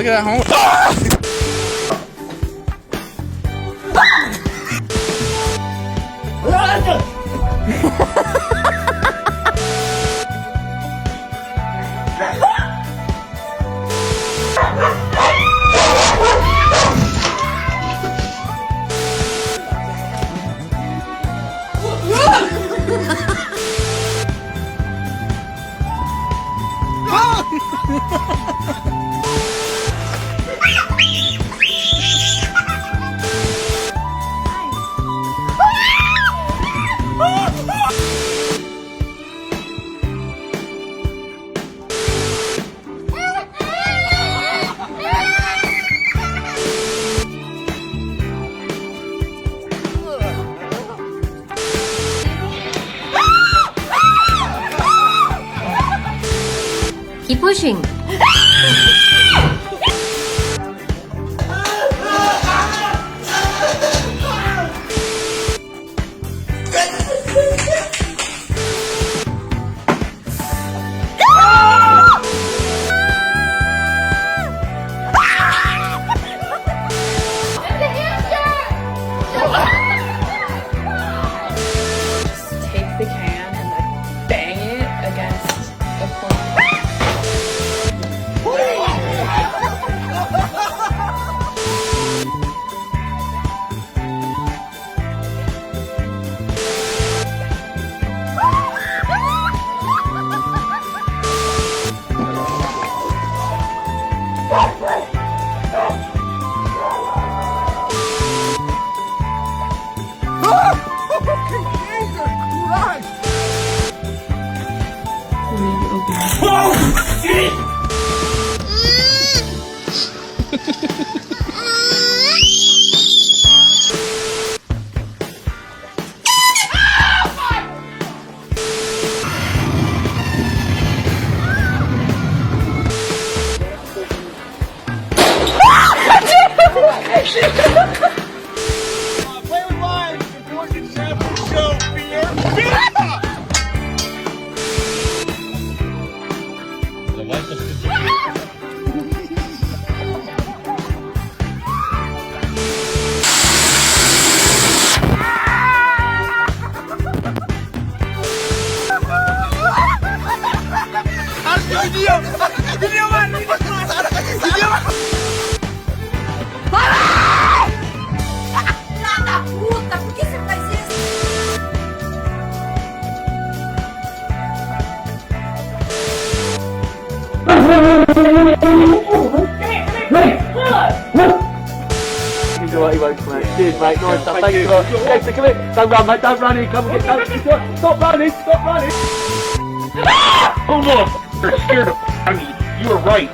Look at that home. Ah! Keep pushing. Take the can and like bang it against the corner. Play with lines. Important sample show. Beer. Video man. Nada puta, por que você faz isso? He's alright, he won't come out. Cheers, mate. Nice stuff. Thank you. Dexter, come here. Don't run, mate. Don't run in. Come and get. Stop running. Stop running. Hold on. You're scared of me. You were right.